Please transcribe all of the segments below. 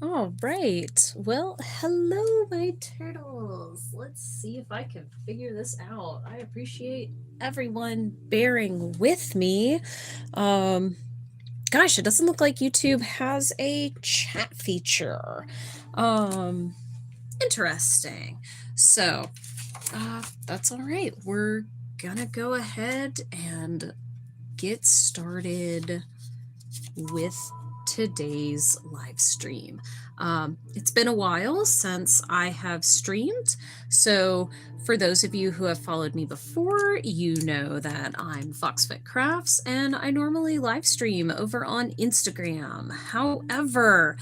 All right. Well, hello, my turtles. Let's see if I can figure this out. I appreciate everyone bearing with me. Gosh, it doesn't look like YouTube has a chat feature. Interesting. So, that's all right. We're gonna go ahead and get started with today's live stream. It's been a while since I have streamed, so for those of you who have followed me before, you know that I'm Foxfit Crafts and I normally live stream over on Instagram. However,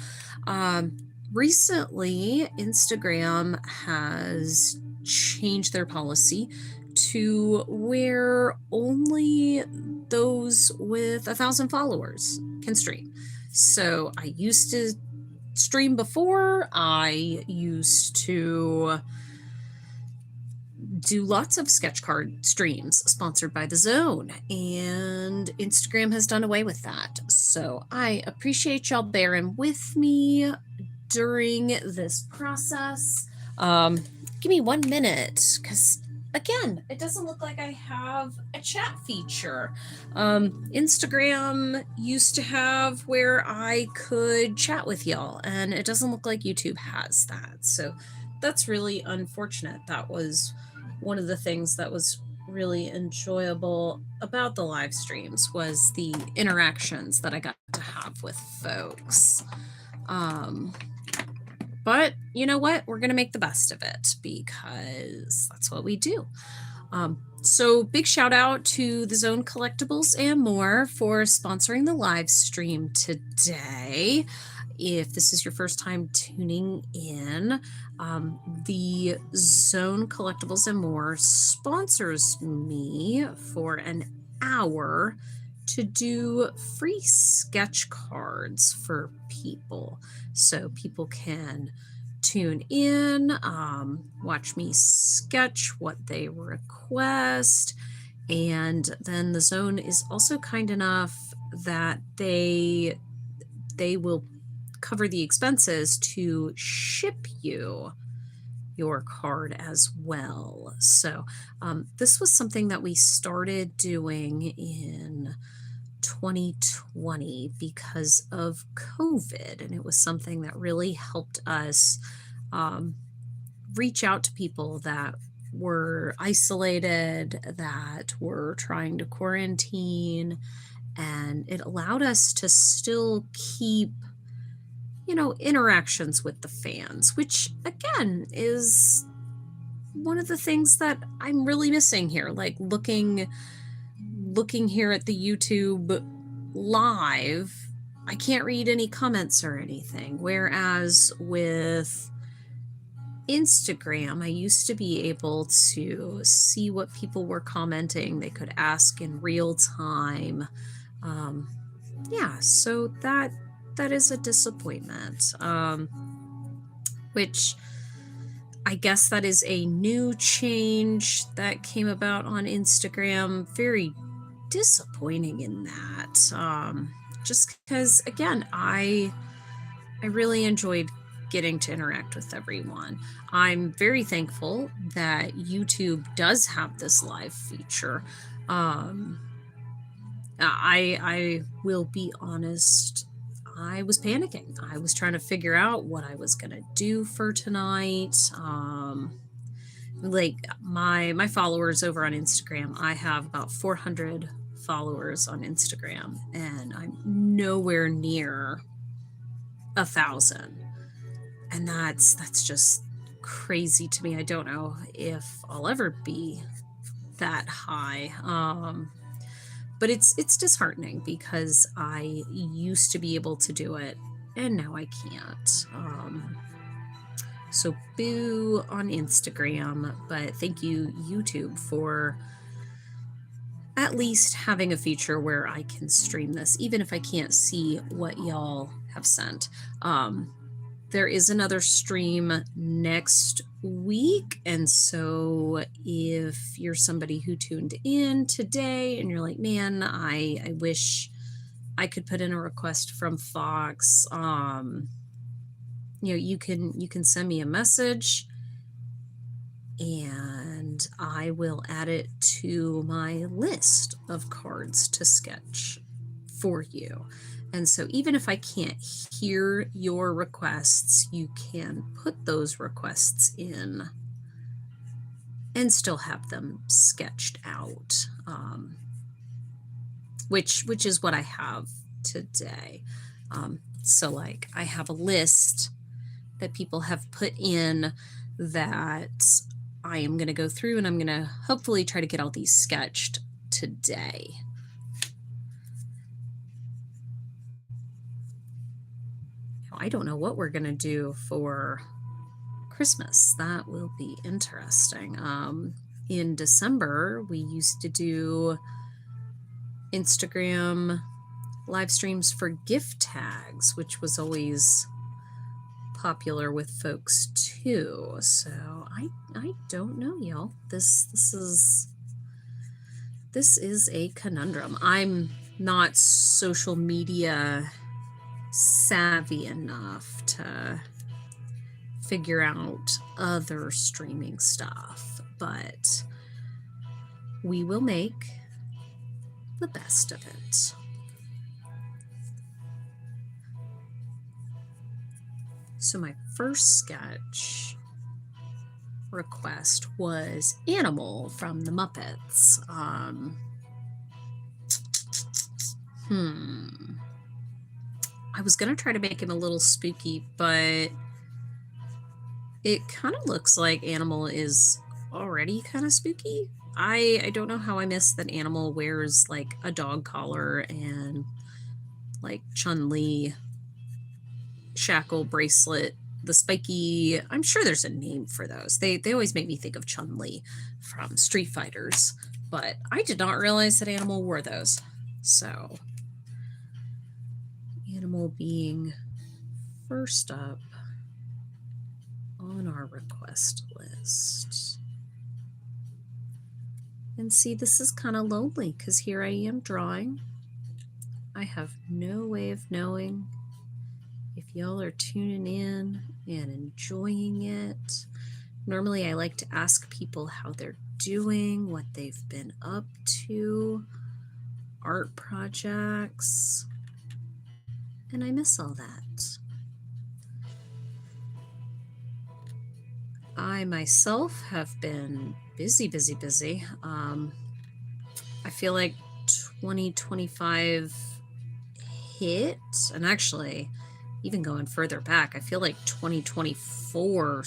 recently Instagram has changed their policy to where only those with 1,000 followers can stream. So I used to stream before. I used to do lots of sketch card streams sponsored by The Zone, and Instagram has done away with that. So I appreciate y'all bearing with me during this process. Give me 1 minute, because again, it doesn't look like I have a chat feature. Instagram used to have where I could chat with y'all, and it doesn't look like YouTube has that. So that's really unfortunate. That was one of the things that was really enjoyable about the live streams, was the interactions that I got to have with folks. But you know what? We're going to make the best of it, because that's what we do. So big shout out to The Zone Collectibles and More for sponsoring the live stream today. If this is your first time tuning in, the Zone Collectibles and More sponsors me for an hour to do free sketch cards for people. So people can tune in, watch me sketch what they request. And then the Zone is also kind enough that they will cover the expenses to ship you your card as well. So this was something that we started doing in 2020 because of COVID, and it was something that really helped us reach out to people that were isolated, that were trying to quarantine, and it allowed us to still keep, you know, interactions with the fans, which again is one of the things that I'm really missing here. Like looking here at the YouTube live, I can't read any comments or anything. Whereas with Instagram, I used to be able to see what people were commenting. They could ask in real time. yeah, so that is a disappointment. Which I guess that is a new change that came about on Instagram. Very disappointing in that. Just because, again, I really enjoyed getting to interact with everyone. I'm very thankful that YouTube does have this live feature. I will be honest, I was panicking. I was trying to figure out what I was going to do for tonight. Like my followers over on Instagram, I have about 400 followers on Instagram, and I'm nowhere near 1,000. And that's just crazy to me. I don't know if I'll ever be that high. But it's disheartening because I used to be able to do it and now I can't. So boo on Instagram, but thank you, YouTube, for at least having a feature where I can stream this, even if I can't see what y'all have sent. There is another stream next week. And so if you're somebody who tuned in today and you're like, man, I wish I could put in a request from Fox, you can send me a message and I will add it to my list of cards to sketch for you. And so even if I can't hear your requests, you can put those requests in and still have them sketched out, which is what I have today. So like I have a list that people have put in that I am going to go through, and I'm going to hopefully try to get all these sketched today. I don't know what we're going to do for Christmas. That will be interesting. In December, we used to do Instagram live streams for gift tags, which was always popular with folks too. So I don't know, y'all. This is a conundrum. I'm not social media savvy enough to figure out other streaming stuff, but we will make the best of it. So my first sketch request was Animal from the Muppets. I was going to try to make him a little spooky, but it kind of looks like Animal is already kind of spooky. I don't know how I missed that Animal wears like a dog collar and like Chun-Li shackle bracelet, the spiky, I'm sure there's a name for those. They always make me think of Chun-Li from Street Fighters, but I did not realize that Animal wore those. So Animal being first up on our request list. And see, this is kind of lonely because here I am drawing. I have no way of knowing if y'all are tuning in and enjoying it. Normally I like to ask people how they're doing, what they've been up to, art projects, and I miss all that. I myself have been busy. I feel like 2025 hit, and actually even going further back, I feel like 2024,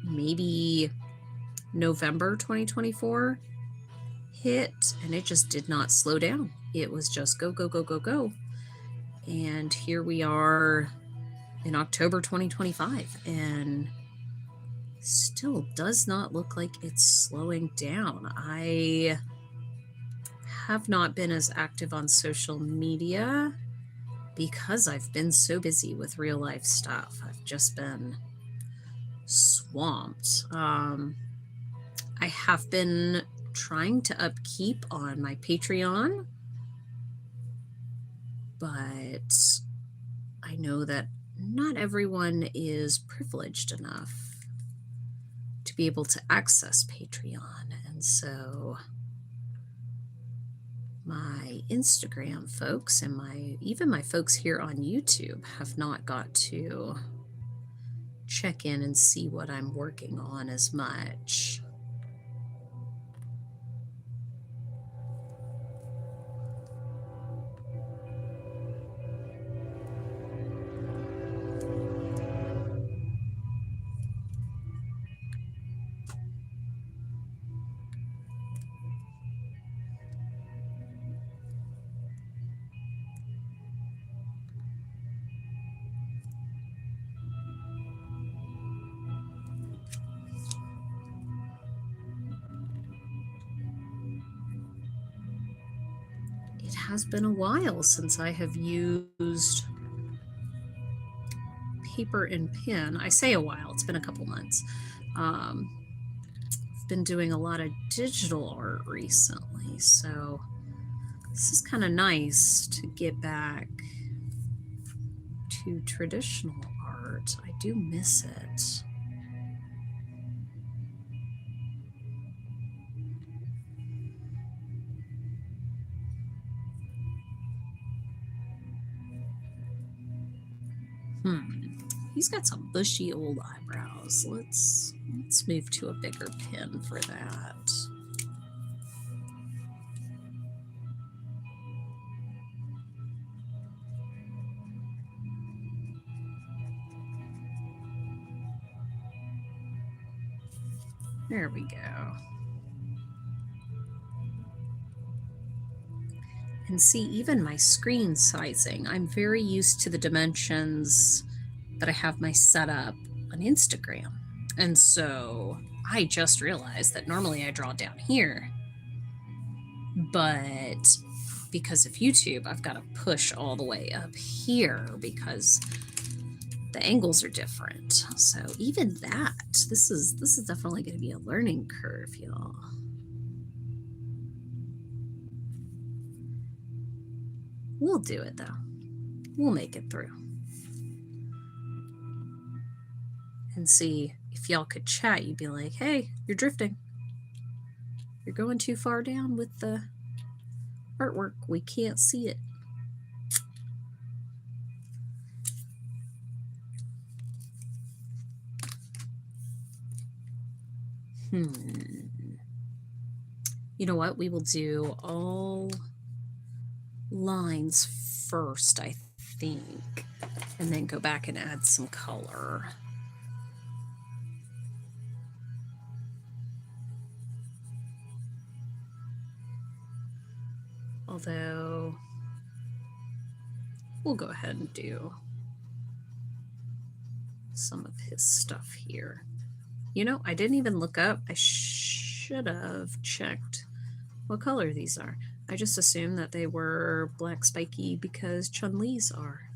maybe November 2024 hit, and it just did not slow down. It was just go. And here we are in October 2025, and still does not look like it's slowing down. I have not been as active on social media because I've been so busy with real life stuff. I've just been swamped. I have been trying to upkeep on my Patreon, but I know that not everyone is privileged enough to be able to access Patreon. And so my Instagram folks and even my folks here on YouTube have not got to check in and see what I'm working on as much. It has been a while since I have used paper and pen. I say a while, it's been a couple months. I've been doing a lot of digital art recently, so this is kind of nice to get back to traditional art. I do miss it. He's got some bushy old eyebrows. Let's move to a bigger pen for that. There we go. And see, even my screen sizing, I'm very used to the dimensions that I have my setup on Instagram. And so I just realized that normally I draw down here, but because of YouTube, I've got to push all the way up here because the angles are different. So even that, this is definitely going to be a learning curve, y'all. We'll do it though. We'll make it through. And see, if y'all could chat, you'd be like, hey, you're drifting. You're going too far down with the artwork. We can't see it. You know what? We will do all lines first, I think, and then go back and add some color. Although, we'll go ahead and do some of his stuff here. You know, I didn't even look up. I should have checked what color these are. I just assumed that they were black spiky because Chun-Li's are.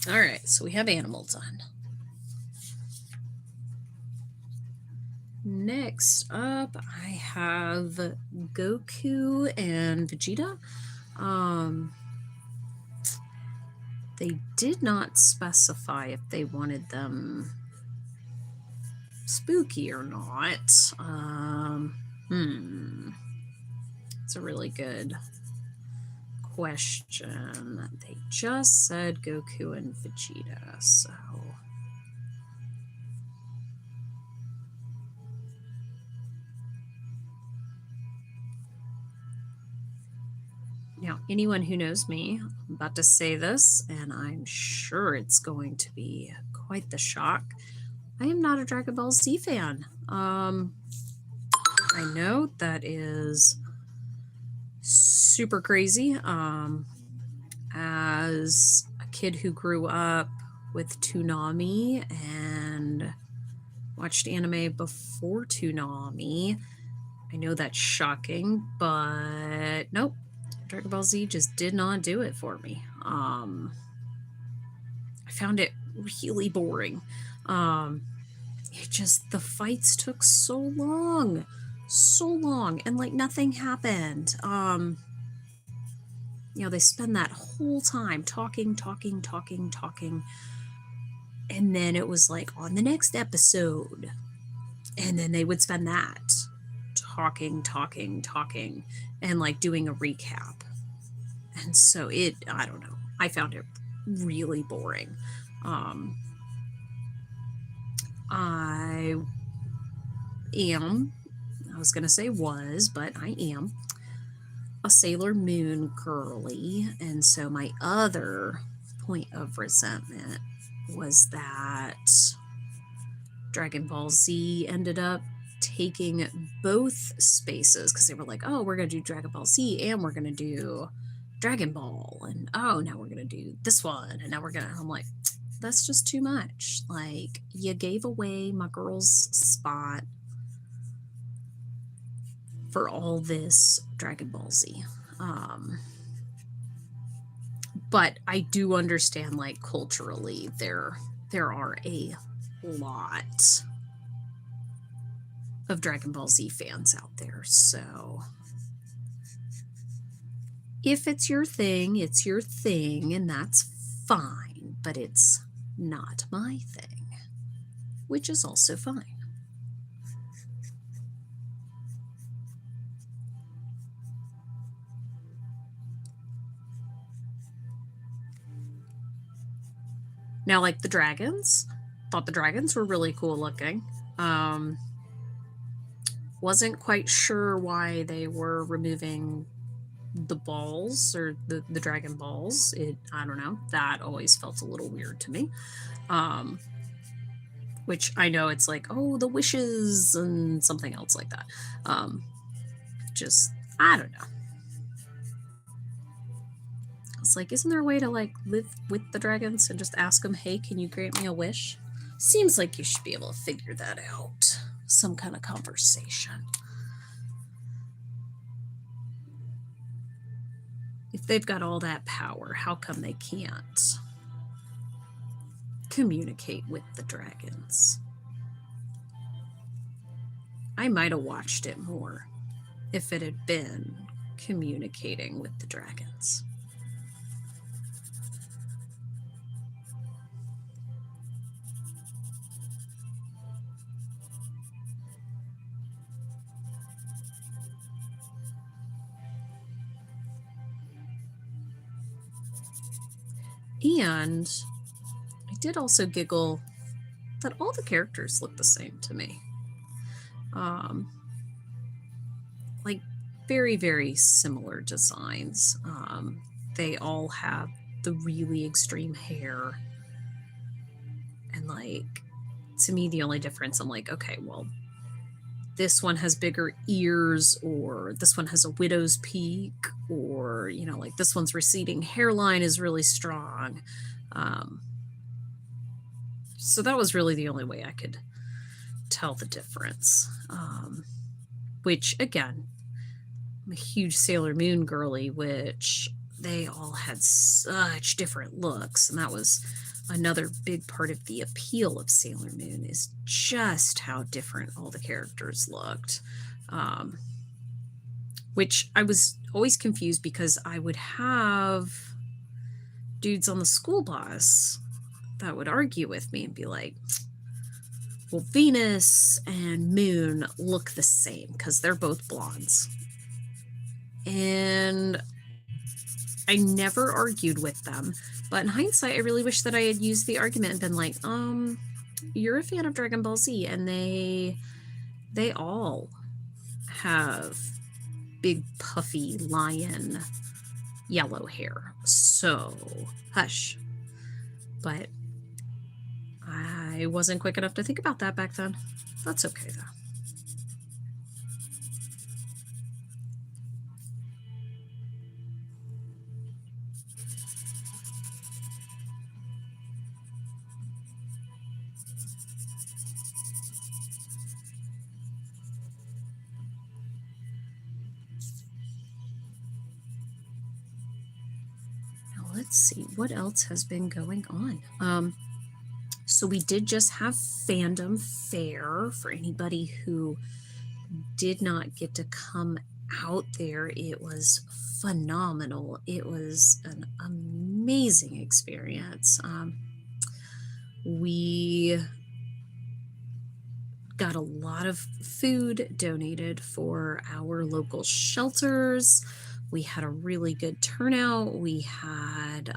All right, so we have animal done. Next up, I have Goku and Vegeta. They did not specify if they wanted them spooky or not. It's a really good question. They just said Goku and Vegeta, so now, anyone who knows me, I'm about to say this, and I'm sure it's going to be quite the shock. I am not a Dragon Ball Z fan. I know that is super crazy. As a kid who grew up with Toonami and watched anime before Toonami, I know that's shocking, but nope. Dragon Ball Z just did not do it for me. I found it really boring. It just, the fights took so long, and like nothing happened. They spend that whole time talking, and then it was like on the next episode, and then they would spend that talking, and like doing a recap. And so I don't know, I found it really boring. I was gonna say was, but I am a Sailor Moon girly, and so my other point of resentment was that Dragon Ball Z ended up taking both spaces, because they were like, oh, we're going to do Dragon Ball Z and we're going to do Dragon Ball, and oh, now we're going to do this one, and now I'm like, that's just too much. Like, you gave away my girl's spot for all this Dragon Ball Z. But I do understand, like, culturally, there are a lot of Dragon Ball Z fans out there. So if it's your thing, and that's fine, but it's not my thing, which is also fine. Now, like the dragons, thought the dragons were really cool looking. Wasn't quite sure why they were removing the balls, or the Dragon Balls. I don't know. That always felt a little weird to me. Which I know it's like, oh, the wishes and something else like that. Just, I don't know. It's like, isn't there a way to like live with the dragons and just ask them, hey, can you grant me a wish? Seems like you should be able to figure that out. Some kind of conversation. If they've got all that power, how come they can't communicate with the dragons? I might have watched it more if it had been communicating with the dragons. And I did also giggle that all the characters look the same to me. Like very, very similar designs. They all have the really extreme hair. And like, to me, the only difference, I'm like, okay, well, this one has bigger ears, or this one has a widow's peak, or, like this one's receding hairline is really strong. So that was really the only way I could tell the difference. Which, again, I'm a huge Sailor Moon girly, which they all had such different looks, and that was another big part of the appeal of Sailor Moon, is just how different all the characters looked. Which I was always confused, because I would have dudes on the school bus that would argue with me and be like, well, Venus and Moon look the same because they're both blondes. And I never argued with them. But in hindsight, I really wish that I had used the argument and been like, you're a fan of Dragon Ball Z, and they all have big, puffy, lion yellow hair. So, hush. But I wasn't quick enough to think about that back then. That's okay, though. let's see what else has been going on. So we did just have Fandom Fair. For anybody who did not get to come out there, it was phenomenal. It was an amazing experience. We got a lot of food donated for our local shelters. We had a really good turnout. We had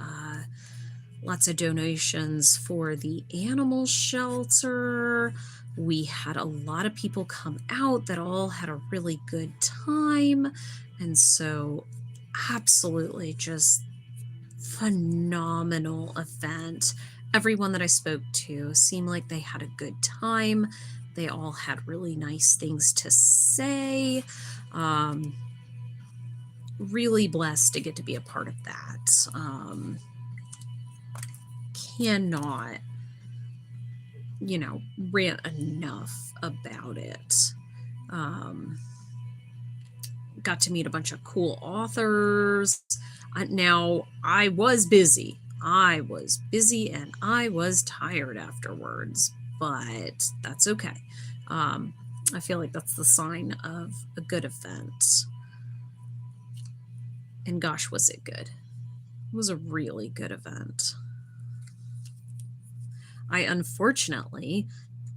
lots of donations for the animal shelter. We had a lot of people come out that all had a really good time. And so absolutely just phenomenal event. Everyone that I spoke to seemed like they had a good time. They all had really nice things to say. Really blessed to get to be a part of that. Cannot, rant enough about it. Got to meet a bunch of cool authors. Now, I was busy. And I was tired afterwards, but that's okay. I feel like that's the sign of a good event. And gosh, was it good. It was a really good event. I unfortunately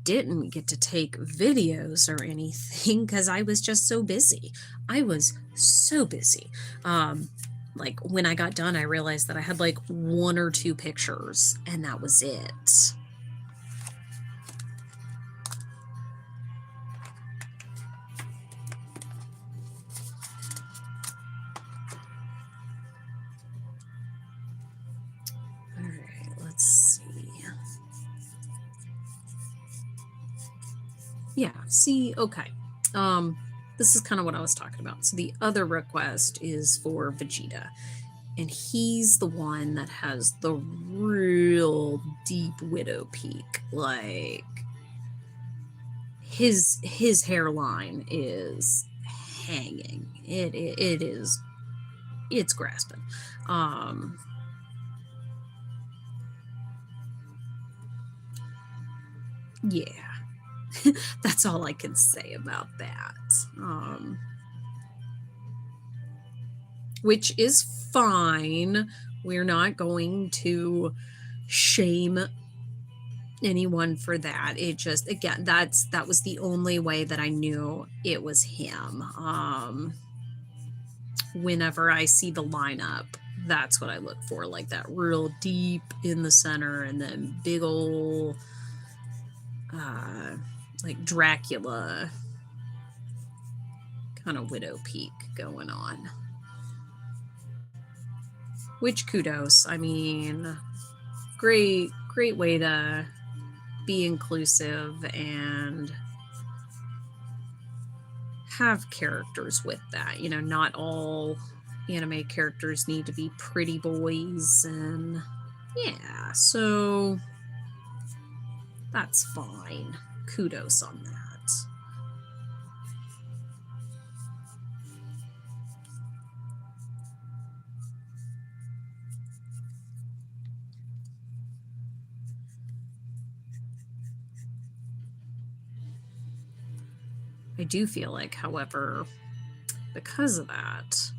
didn't get to take videos or anything because I was just so busy. I was so busy. Like when I got done, I realized that I had like 1 or 2 pictures and that was it. All right, let's see. Yeah, see, okay. This is kind of what I was talking about. So the other request is for Vegeta. And he's the one that has the real deep widow peak. Like his hairline is hanging. It's grasping. Yeah. That's all I can say about that. Which is fine. We're not going to shame anyone for that. It just, again, that was the only way that I knew it was him. Whenever I see the lineup, that's what I look for, like that real deep in the center and then big old like Dracula kind of widow peak going on. Which kudos. I mean, great way to be inclusive and have characters with that. Not all anime characters need to be pretty boys, and yeah, so that's fine. Kudos on that. I do feel like, however, because of that,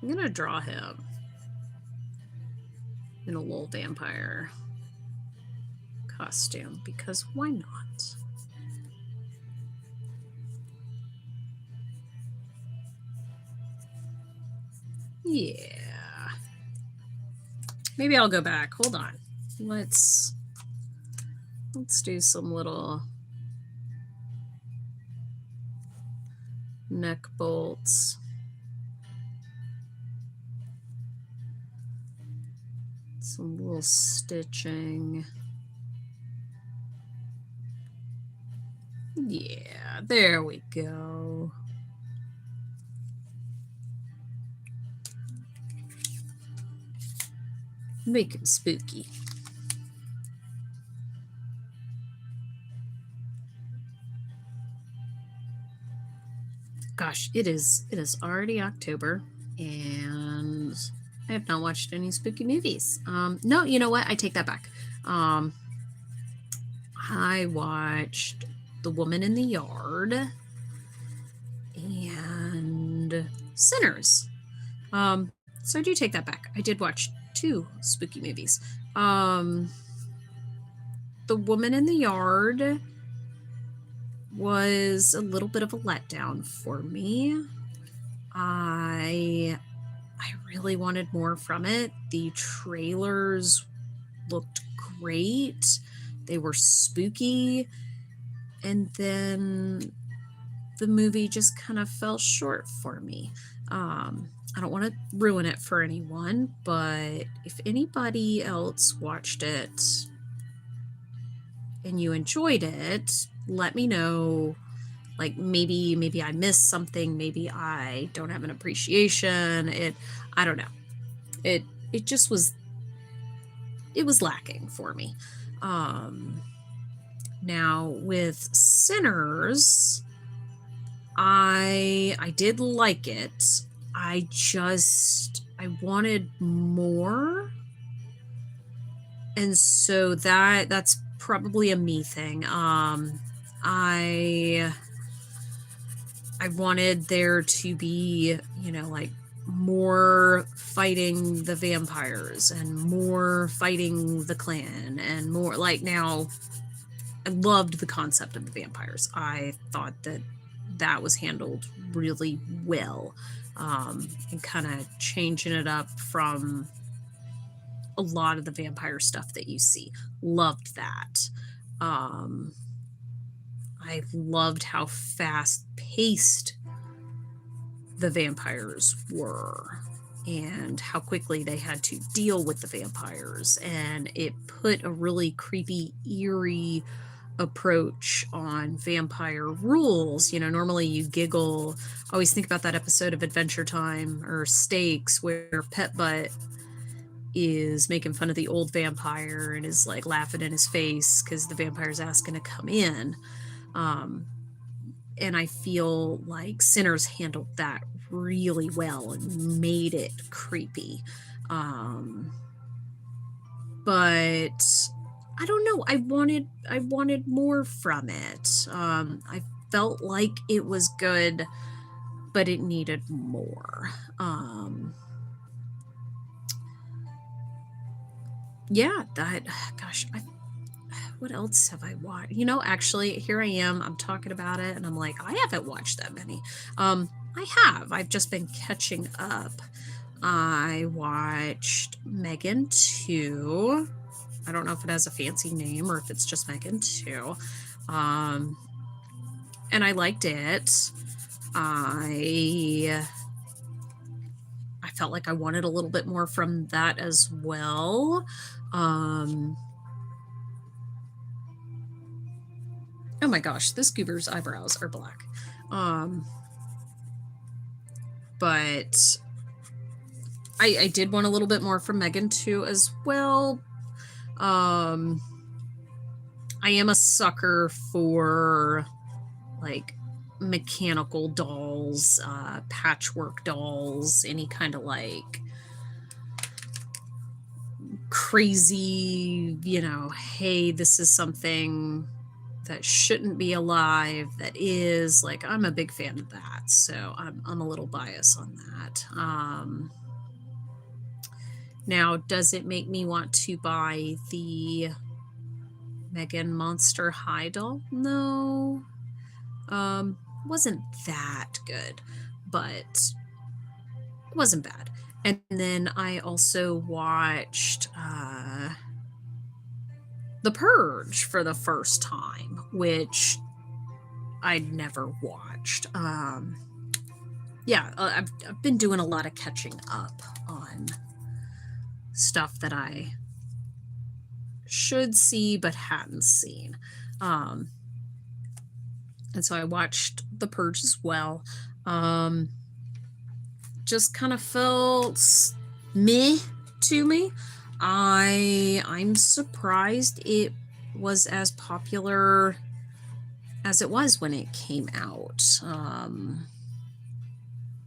I'm going to draw him in a little vampire costume, because why not? Yeah. Maybe I'll go back. Hold on. Let's do some little neck bolts. Some little stitching. Yeah, there we go. Make it spooky. Gosh, it is already October, and I have not watched any spooky movies. No, you know what? I take that back. I watched The Woman in the Yard and Sinners. So I do take that back. I did watch 2 spooky movies. The Woman in the Yard was a little bit of a letdown for me. I really wanted more from it. The trailers looked great. They were spooky. And then the movie just kind of fell short for me. I don't want to ruin it for anyone, but if anybody else watched it and you enjoyed it, let me know. Like maybe I missed something, maybe I don't have an appreciation. I don't know. It just was lacking for me. Now with Sinners, I did like it. I wanted more. And so that's probably a me thing. I wanted there to be, like more fighting the vampires and more fighting the clan and more like now I loved the concept of the vampires. I thought that was handled really well, and kind of changing it up from a lot of the vampire stuff that you see. Loved that. I loved how fast-paced the vampires were and how quickly they had to deal with the vampires. And it put a really creepy, eerie approach on vampire rules. Normally you giggle. I always think about that episode of Adventure Time or Stakes where Pet Butt is making fun of the old vampire and is like laughing in his face because the vampire's asking to come in. And I feel like Sinners handled that really well and made it creepy. But I don't know. I wanted more from it. I felt like it was good, but it needed more. Yeah, what else have I watched? Actually, here I am. I'm talking about it, and I'm like, I haven't watched that many. I have. I've just been catching up. I watched Megan 2. I don't know if it has a fancy name or if it's just Megan 2. And I liked it. I felt like I wanted a little bit more from that as well. Oh my gosh, this goober's eyebrows are black. But I did want a little bit more from Megan 2 as well. I am a sucker for like mechanical dolls, patchwork dolls, any kind of like crazy, hey, this is something that shouldn't be alive that is. Like, I'm a big fan of that, so I'm a little biased on that. Now, does it make me want to buy the Megan Monster High doll? No. Wasn't that good, but it wasn't bad. And then I also watched The Purge for the first time, which I'd never watched. Yeah, I've been doing a lot of catching up on stuff that I should see but hadn't seen. And so I watched The Purge as well. Just kind of felt meh to me. I'm surprised it was as popular as it was when it came out.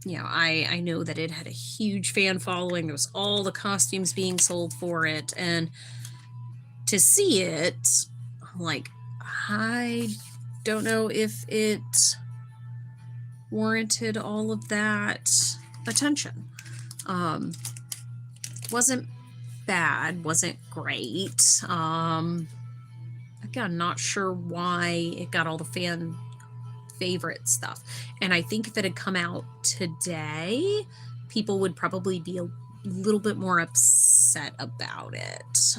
you know, I know that it had a huge fan following. There was all the costumes being sold for it, and to see it, I'm like, I don't know if it warranted all of that attention. Wasn't bad, wasn't great. Again, not sure why it got all the fan favorite stuff. And I think if it had come out today, people would probably be a little bit more upset about it.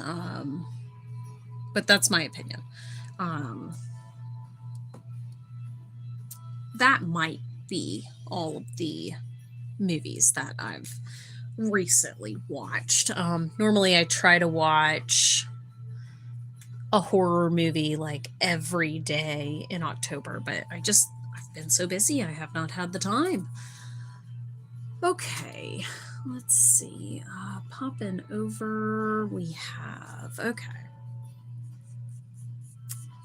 But that's my opinion. That might be all of the movies that I've recently watched. Normally I try to watch a horror movie like every day in October, but I've been so busy, I have not had the time. Okay, let's see. Popping over, we have, okay.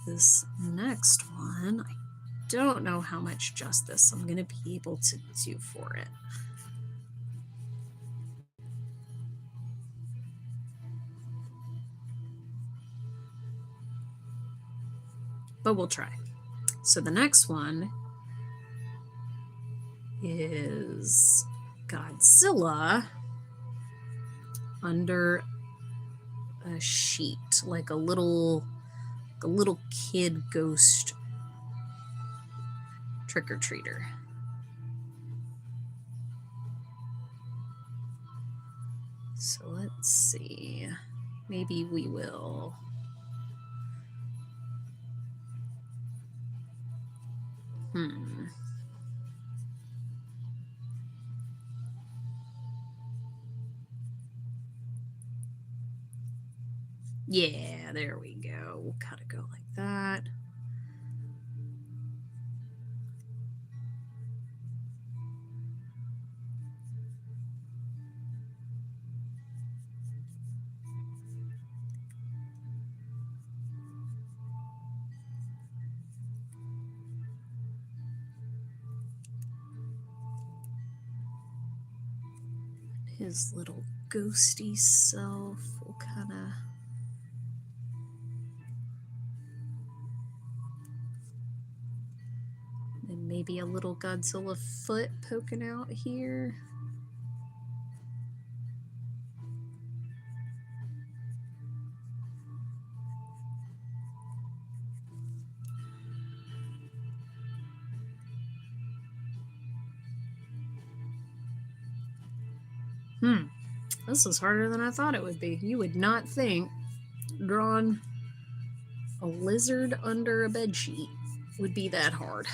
This next one, I don't know how much justice I'm going to be able to do for it. But we'll try. So the next one is Godzilla under a sheet, like a little kid ghost trick-or-treater. So let's see. Maybe we will. Yeah, there we go. We'll kind of go like that. His little ghosty self will kind of... And maybe a little Godzilla foot poking out here. This is harder than I thought it would be. You would not think drawing a lizard under a bedsheet would be that hard.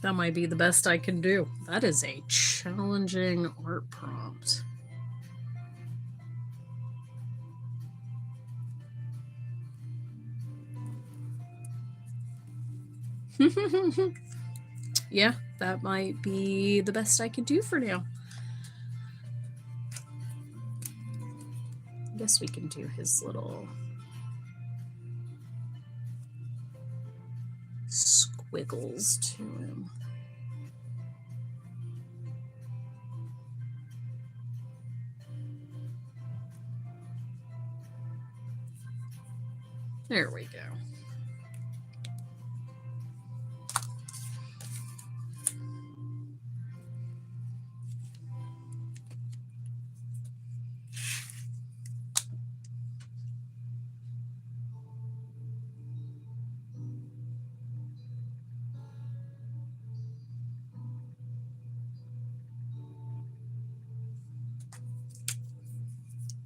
That might be the best I can do. That is a challenging art prompt. Yeah, that might be the best I can do for now. I guess we can do his little squiggles to him. There we go.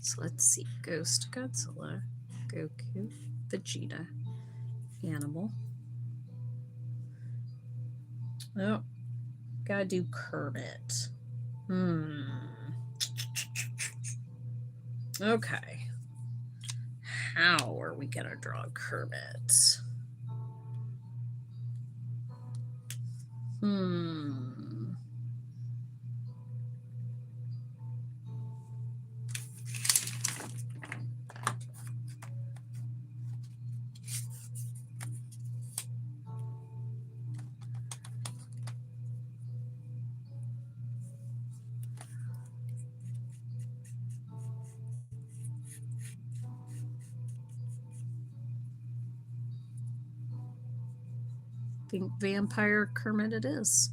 So let's see. Ghost, Godzilla, Goku, Vegeta, Animal. Oh, gotta do Kermit. Okay. How are we gonna draw Kermit? Think vampire Kermit it is.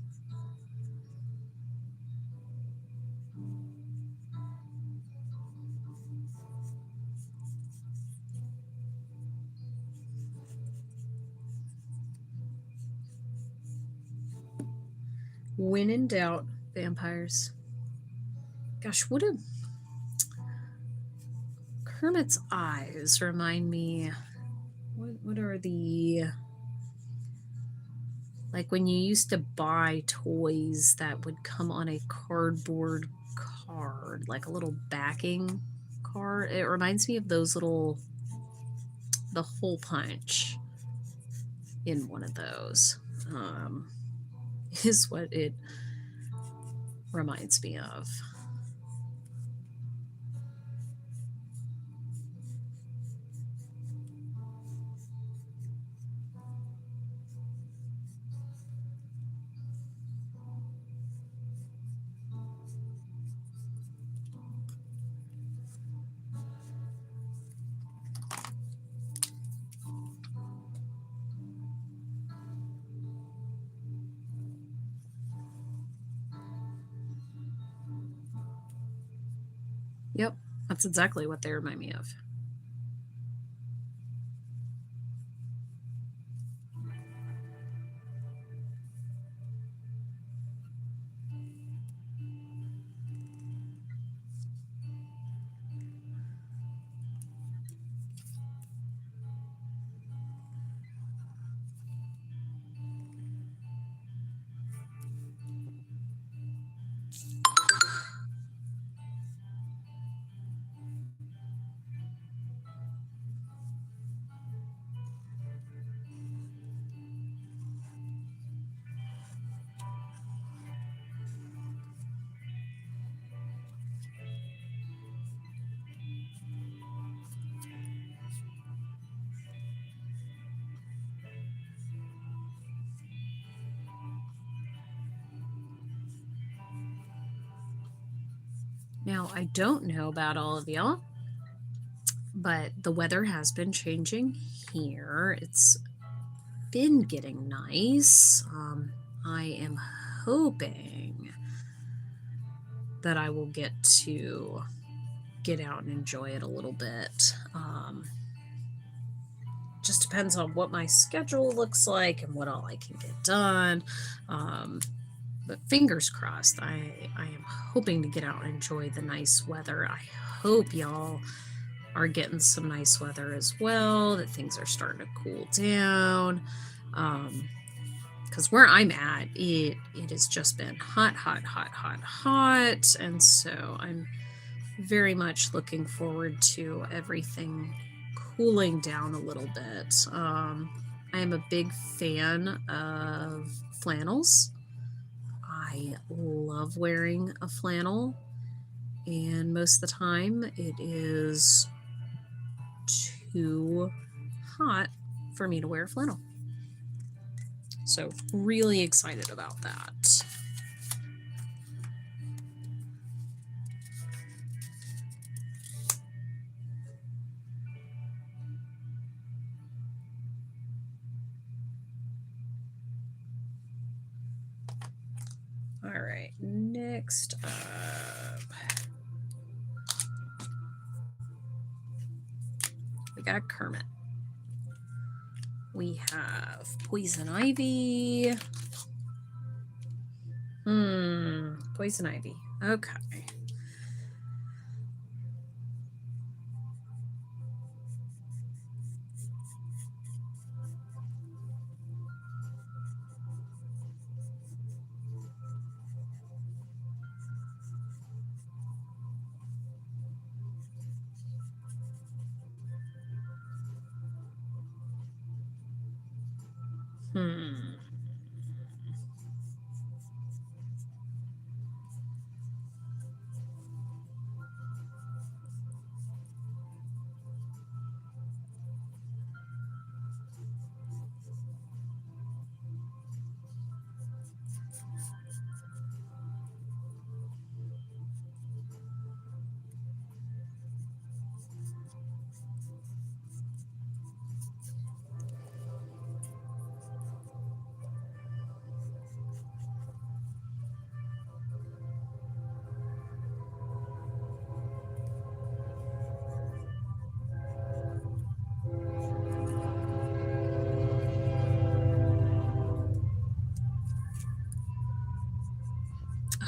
When in doubt, vampires. Gosh, what a... Kermit's eyes remind me... What are the... Like when you used to buy toys that would come on a cardboard card, like a little backing card. It reminds me of those little... The hole punch in one of those. Is what it reminds me of. Yep, that's exactly what they remind me of. Now, I don't know about all of y'all, but the weather has been changing here. It's been getting nice. I am hoping that I will get to get out and enjoy it a little bit. Just depends on what my schedule looks like and what all I can get done. But fingers crossed, I am hoping to get out and enjoy the nice weather. I hope y'all are getting some nice weather as well, that things are starting to cool down. because where I'm at, it has just been hot. And so I'm very much looking forward to everything cooling down a little bit. I am a big fan of flannels. I love wearing a flannel, and most of the time it is too hot for me to wear a flannel. So really excited about that. All right, next up, we got Kermit. We have Poison Ivy. Poison Ivy. Okay.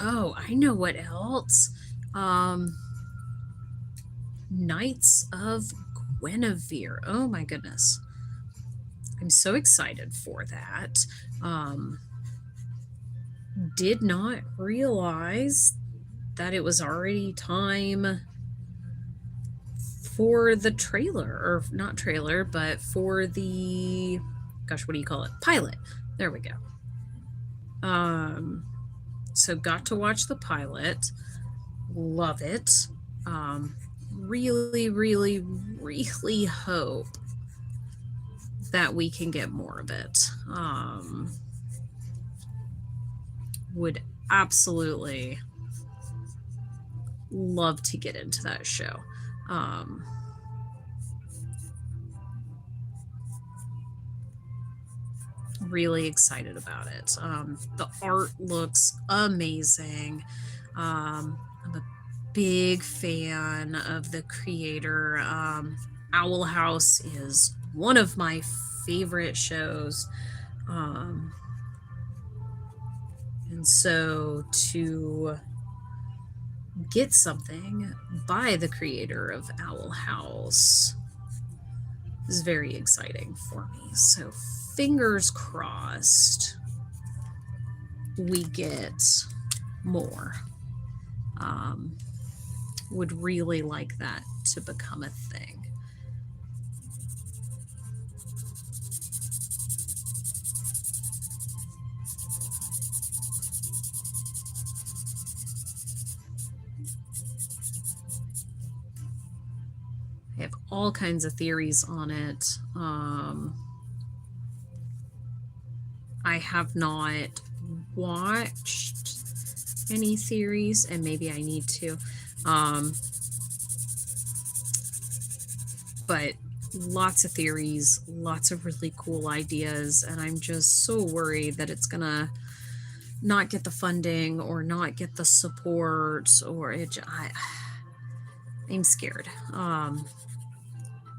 Oh, I know what else. Knights of Guinevere. Oh my goodness. I'm so excited for that. Did not realize that it was already time for the trailer, or not trailer, but for the, gosh, what do you call it? Pilot. There we go. So got to watch the pilot. Love it. Really, really, really hope that we can get more of it. Would absolutely love to get into that show. Really excited about it. The art looks amazing. I'm a big fan of the creator. Owl House is one of my favorite shows. And so to get something by the creator of Owl House is very exciting for me. So fingers crossed we get more. Would really like that to become a thing. I have all kinds of theories on it. I have not watched any theories, and maybe I need to. But lots of theories, lots of really cool ideas, and I'm just so worried that it's gonna not get the funding or not get the support, or I'm scared.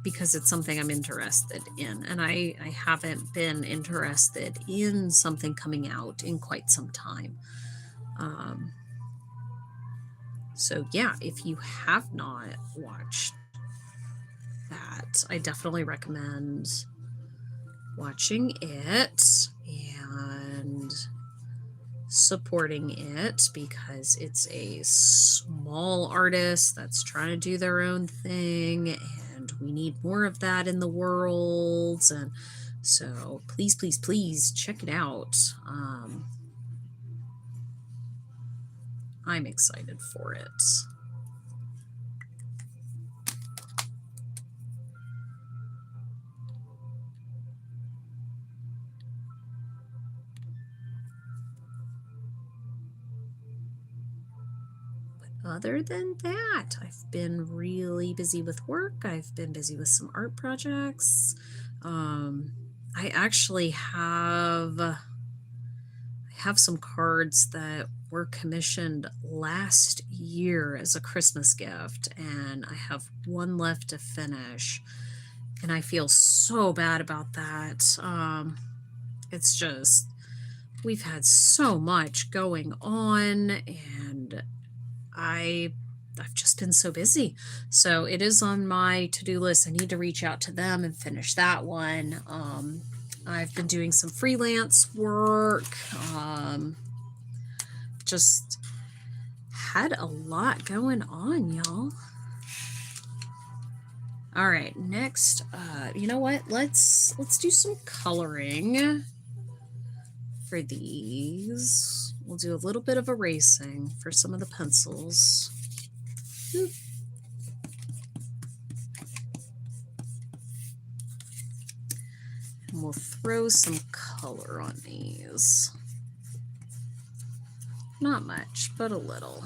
Because it's something I'm interested in, and I haven't been interested in something coming out in quite some time. So yeah, if you have not watched that, I definitely recommend watching it. and supporting it, because it's a small artist that's trying to do their own thing, and we need more of that in the world. And so please, please, please check it out. I'm excited for it. Other than that, I've been really busy with work. I've been busy with some art projects. I actually have some cards that were commissioned last year as a Christmas gift, and I have one left to finish, and I feel so bad about that. It's just, we've had so much going on, and I've just been so busy. So it is on my to-do list. I need to reach out to them and finish that one. I've been doing some freelance work. Just had a lot going on, y'all. All right, next, you know what? Let's do some coloring for these. We'll do a little bit of erasing for some of the pencils. Oop. And we'll throw some color on these. Not much, but a little.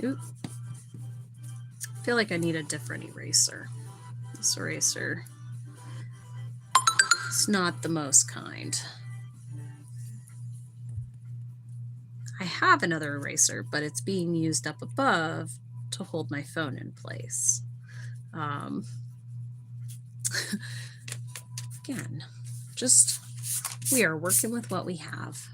Oop. I feel like I need a different eraser. This eraser is not the most kind. I have another eraser, but it's being used up above to hold my phone in place. Again, just, we are working with what we have.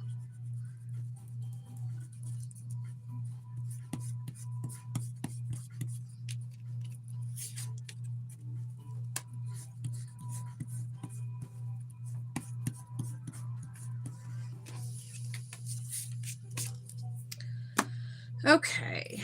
Okay.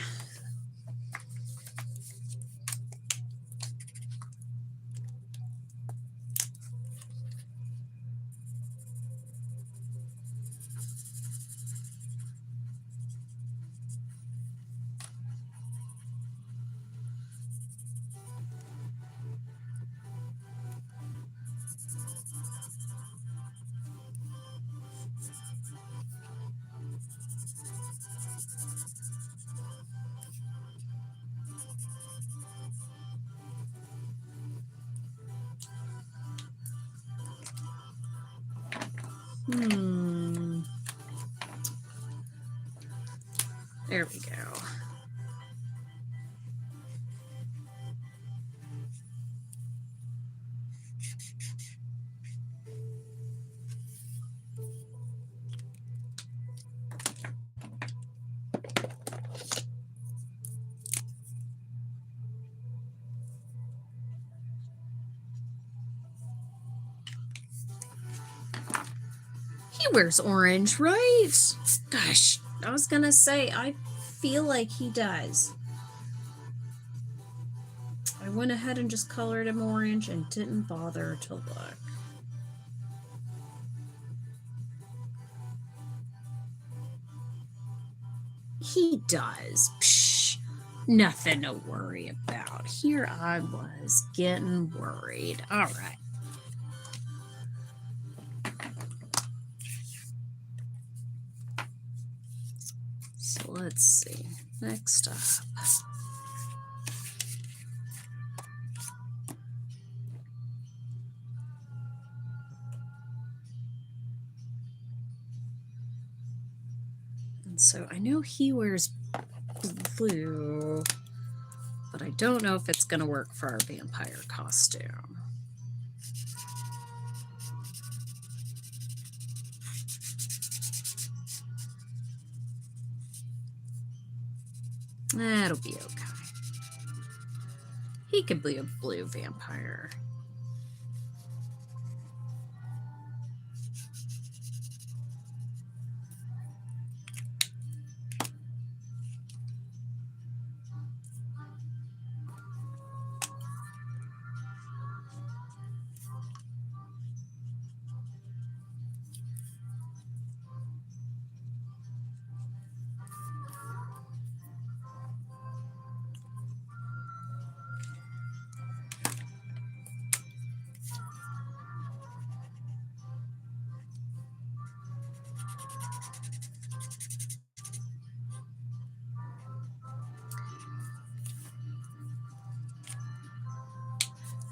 There we go. He wears orange, right? Gosh, I was gonna say, I feel like he does. I went ahead and just colored him orange and didn't bother to look. He does. Psh, nothing to worry about. Here I was getting worried. All right. So let's see. Next up. And so I know he wears blue. but I don't know if it's going to work for our vampire costume. That'll be okay. He could be a blue vampire.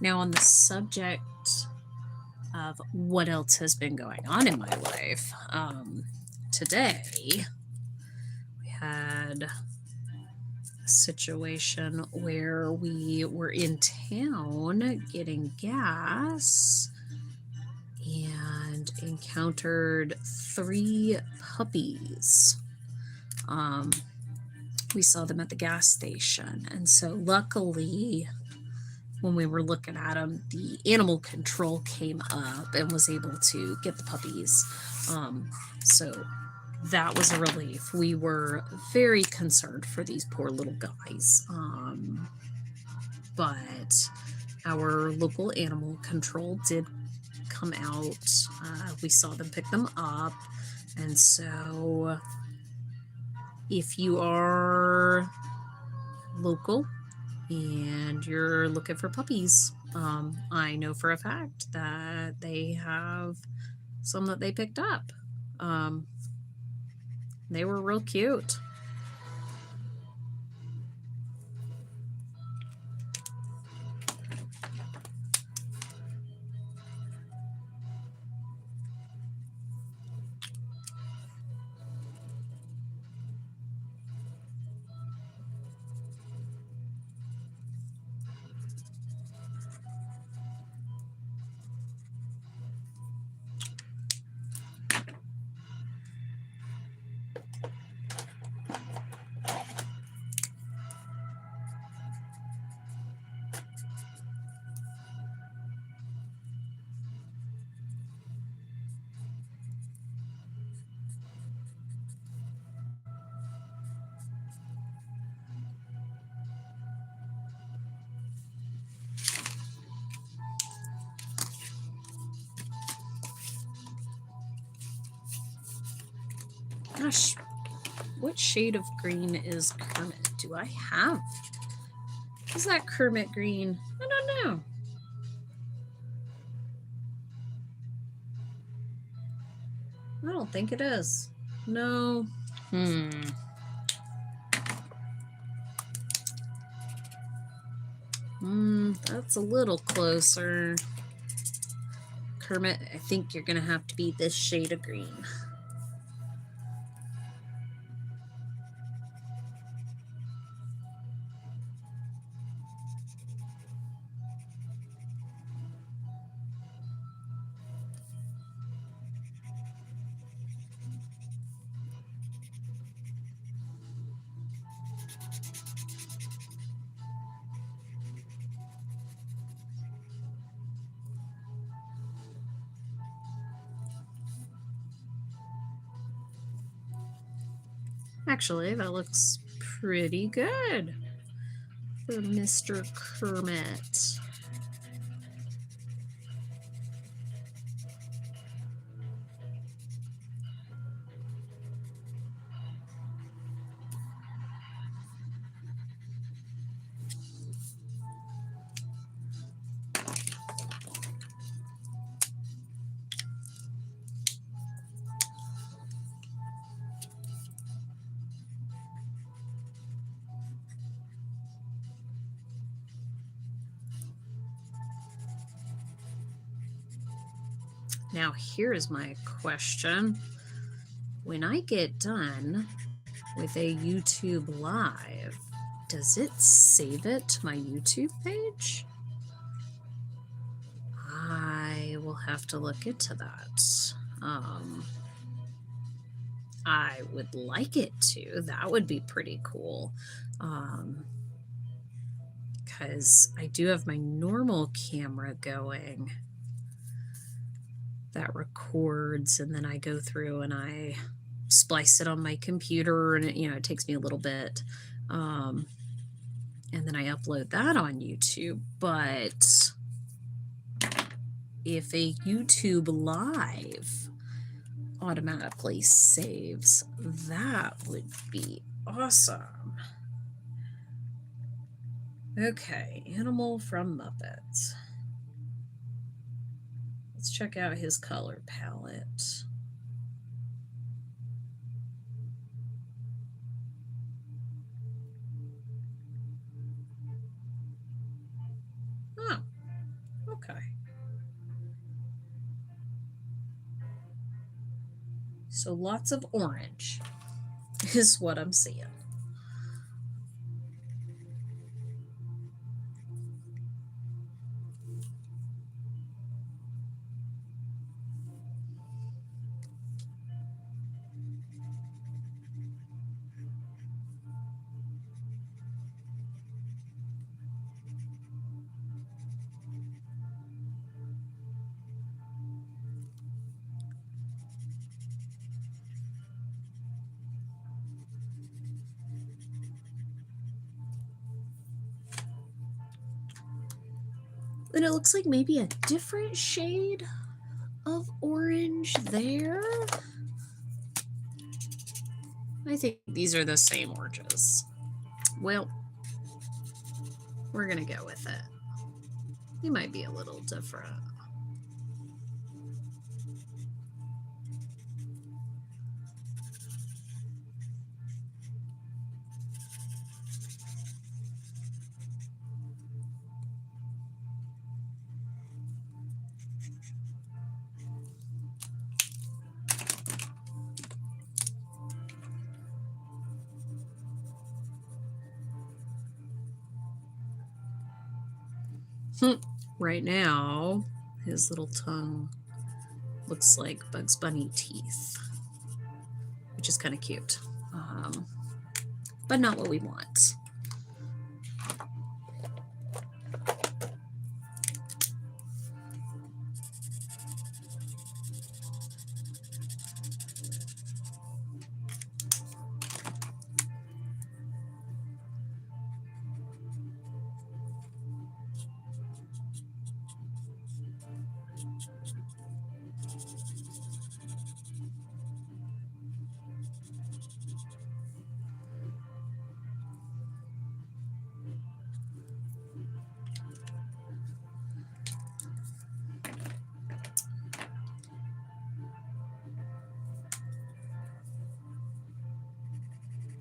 Now, on the subject of what else has been going on in my life, today we had a situation where we were in town getting gas and encountered 3 puppies. We saw them at the gas station, and so luckily, when we were looking at them, the animal control came up and was able to get the puppies. So that was a relief. We were very concerned for these poor little guys. But our local animal control did come out. We saw them pick them up. And so if you are local and you're looking for puppies, I know for a fact that they have some that they picked up. They were real cute. Gosh, what shade of green is Kermit? Do I have? Is that Kermit green? I don't know. I don't think it is. No. That's a little closer. Kermit, I think you're going to have to be this shade of green. Actually, that looks pretty good for Mr. Kermit. Now, here's my question. When I get done with a YouTube Live, Does it save it to my YouTube page? I will have to look into that. I would like it to. That would be pretty cool. Because I do have my normal camera going that records, and then I go through and I splice it on my computer, and it takes me a little bit. And then I upload that on YouTube. But if a YouTube Live automatically saves, that would be awesome. Okay, Animal from Muppets. Let's check out his color palette. Oh, okay. So lots of orange is what I'm seeing. And it looks like maybe a different shade of orange there. I think these are the same oranges. Well, we're going to go with it. They might be a little different. Right now, his little tongue looks like Bugs Bunny teeth, which is kind of cute, but not what we want.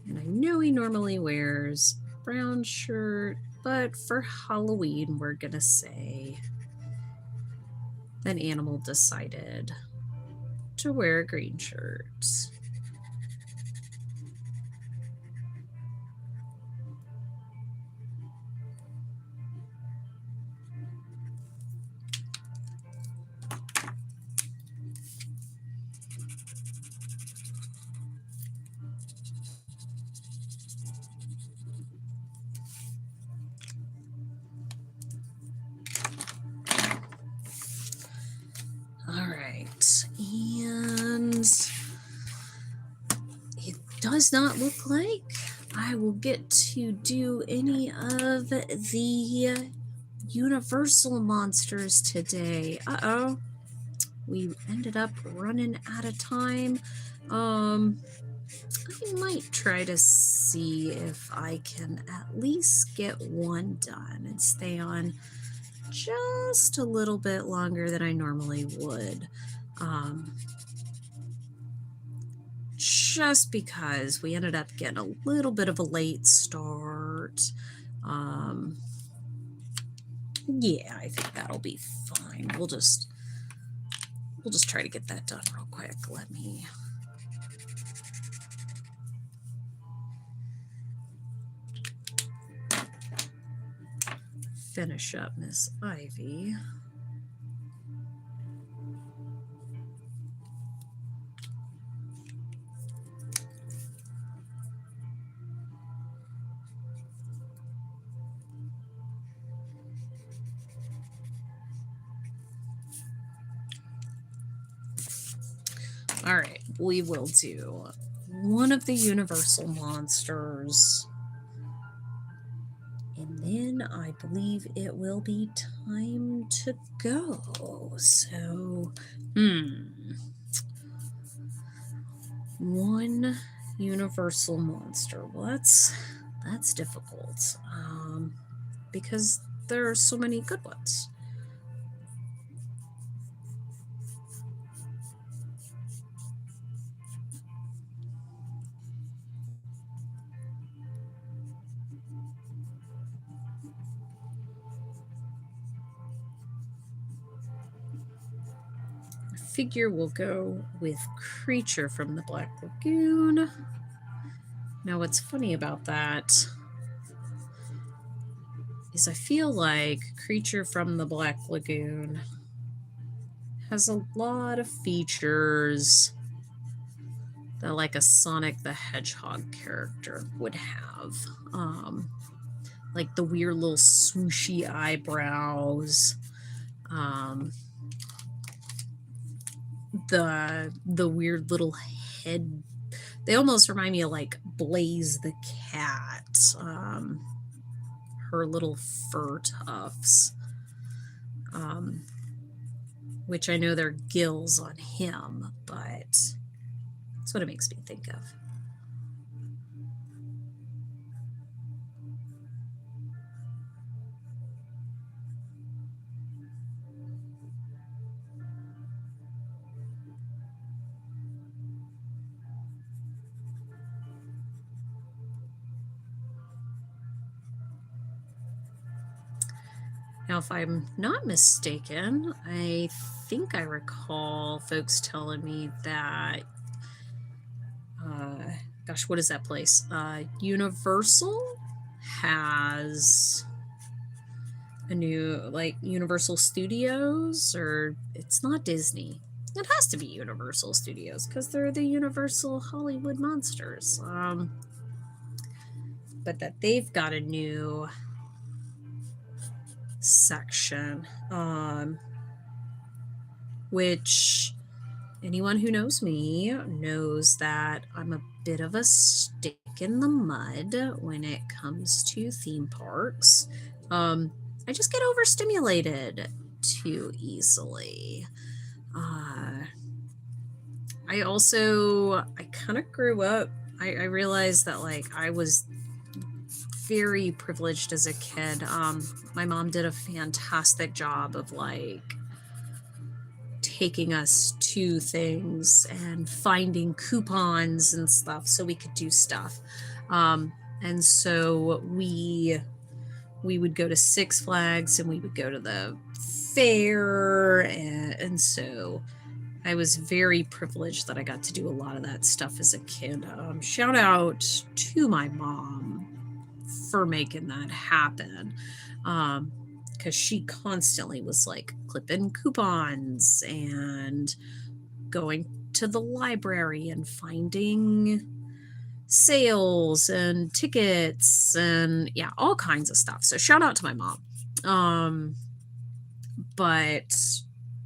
And I know he normally wears a brown shirt, but for Halloween, we're going to say an animal decided to wear a green shirt. And it does not look like I will get to do any of the Universal monsters today. Uh-oh. We ended up running out of time. I might try to see if I can at least get one done and stay on just a little bit longer than I normally would. Just because we ended up getting a little bit of a late start. Yeah, I think that'll be fine. We'll just try to get that done real quick. Let me finish up Miss Ivy. All right, we will do one of the Universal monsters. And then I believe it will be time to go. So, one Universal monster. Well, that's difficult. Because there are so many good ones. I figure we'll go with Creature from the Black Lagoon. Now, what's funny about that is I feel like Creature from the Black Lagoon has a lot of features that like a Sonic the Hedgehog character would have. Like the weird little swooshy eyebrows, the weird little head. They almost remind me of like Blaze the cat. Her little fur tufts, which I know they're gills on him, but that's what it makes me think of. Now, if I'm not mistaken, I think I recall folks telling me that, gosh, what is that place? Universal has a new, like, Universal Studios, or it's not Disney. It has to be Universal Studios because they're the Universal Hollywood monsters. But that they've got a new section, which anyone who knows me knows that I'm a bit of a stick in the mud when it comes to theme parks. I just get overstimulated too easily. I kind of grew up, I realized that like I was very privileged as a kid. My mom did a fantastic job of like taking us to things and finding coupons and stuff so we could do stuff. And so we would go to Six Flags and we would go to the fair. And so I was very privileged that I got to do a lot of that stuff as a kid. Shout out to my mom for making that happen. Because she constantly was like clipping coupons and going to the library and finding sales and tickets and yeah, all kinds of stuff. So shout out to my mom. But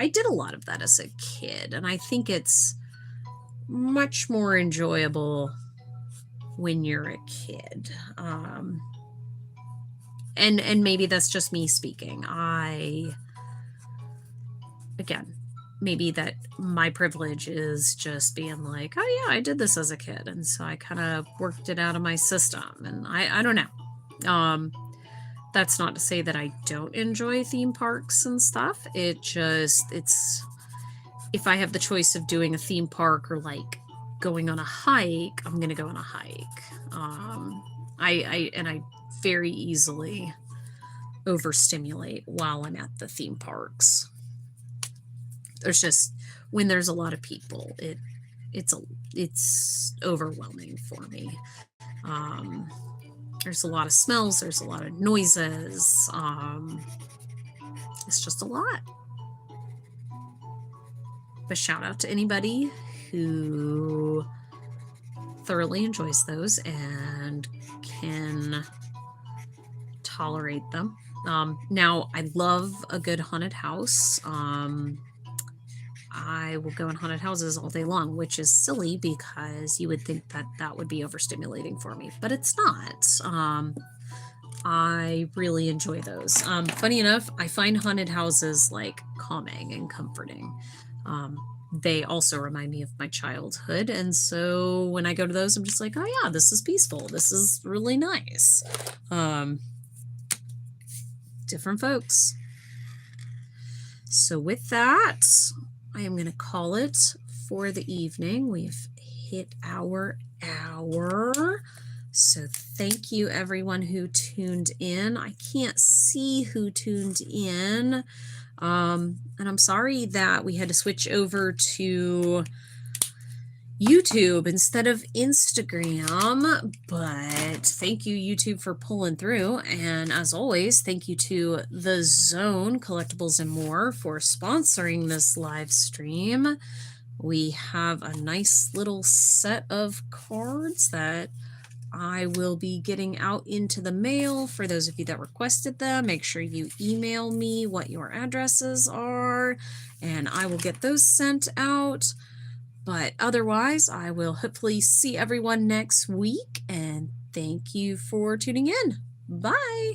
I did a lot of that as a kid, and I think it's much more enjoyable when you're a kid. And maybe that's just me speaking. Again, maybe that my privilege is just being like, oh yeah, I did this as a kid. And so I kind of worked it out of my system. And I don't know. That's not to say that I don't enjoy theme parks and stuff. It's if I have the choice of doing a theme park or like going on a hike, I'm going to go on a hike. I very easily overstimulate while I'm at the theme parks. There's just, when there's a lot of people, it's overwhelming for me. There's a lot of smells, there's a lot of noises. It's just a lot. But shout out to anybody who thoroughly enjoys those and can tolerate them. Now, I love a good haunted house. I will go in haunted houses all day long, which is silly because you would think that that would be overstimulating for me, but it's not. I really enjoy those. Funny enough, I find haunted houses like calming and comforting. They also remind me of my childhood. And so when I go to those, I'm just like, oh yeah, this is peaceful. This is really nice. Different folks. So with that, I am going to call it for the evening. We've hit our hour. So thank you everyone who tuned in. I can't see who tuned in. And I'm sorry that we had to switch over to YouTube instead of Instagram, but thank you YouTube for pulling through. And as always, thank you to The Zone Collectibles and More for sponsoring this live stream. We have a nice little set of cards that I will be getting out into the mail for those of you that requested them. Make sure you email me what your addresses are, and I will get those sent out. But otherwise, I will hopefully see everyone next week, and thank you for tuning in. Bye.